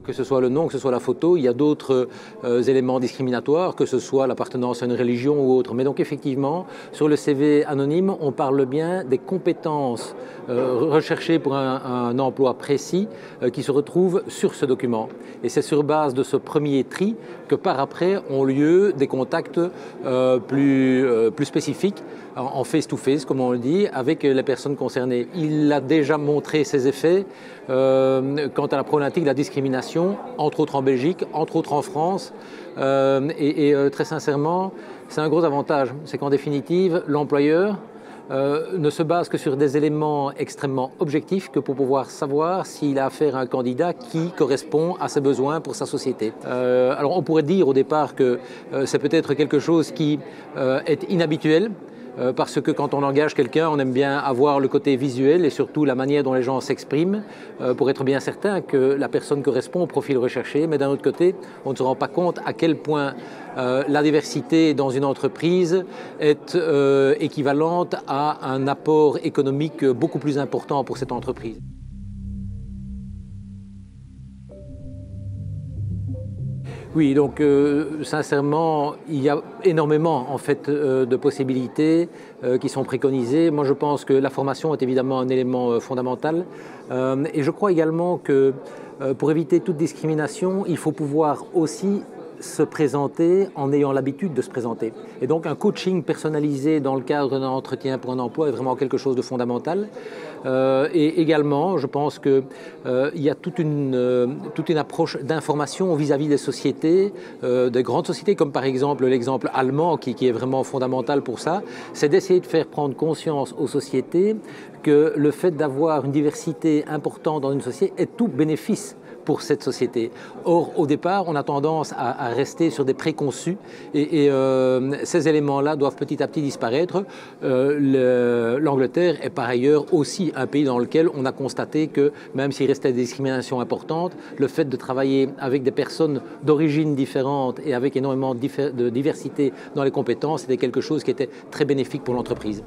que ce soit le nom, que ce soit la photo, il y a d'autres éléments discriminatoires, que ce soit l'appartenance à une religion ou autre. Mais donc effectivement, sur le CV anonyme, on parle bien des compétences recherchées pour un emploi précis qui se retrouvent sur ce document. Et c'est sur base de ce premier tri que par après ont lieu des contacts plus spécifiques, en face-to-face, comme on le dit, avec les personnes concernées. Il a déjà montré ses effets quant à la problématique de la discrimination, entre autres en Belgique, entre autres en France. Très sincèrement, c'est un gros avantage. C'est qu'en définitive, l'employeur ne se base que sur des éléments extrêmement objectifs que pour pouvoir savoir s'il a affaire à un candidat qui correspond à ses besoins pour sa société. Alors on pourrait dire au départ que c'est peut-être quelque chose qui est inhabituel, parce que quand on engage quelqu'un, on aime bien avoir le côté visuel et surtout la manière dont les gens s'expriment pour être bien certain que la personne correspond au profil recherché. Mais d'un autre côté, on ne se rend pas compte à quel point la diversité dans une entreprise est équivalente à un apport économique beaucoup plus important pour cette entreprise. Oui, donc sincèrement, il y a énormément en fait de possibilités qui sont préconisées. Moi, je pense que la formation est évidemment un élément fondamental et je crois également que pour éviter toute discrimination, il faut pouvoir aussi se présenter en ayant l'habitude de se présenter. Et donc un coaching personnalisé dans le cadre d'un entretien pour un emploi est vraiment quelque chose de fondamental. Et également, je pense qu'il y a toute une approche d'information vis-à-vis des sociétés, des grandes sociétés, comme par exemple l'exemple allemand qui est vraiment fondamental pour ça, c'est d'essayer de faire prendre conscience aux sociétés que le fait d'avoir une diversité importante dans une société est tout bénéfice pour cette société. Or, au départ, on a tendance à rester sur des préconçus et ces éléments-là doivent petit à petit disparaître. L'Angleterre est par ailleurs aussi un pays dans lequel on a constaté que même s'il restait des discriminations importantes, le fait de travailler avec des personnes d'origines différentes et avec énormément de diversité dans les compétences, c'était quelque chose qui était très bénéfique pour l'entreprise.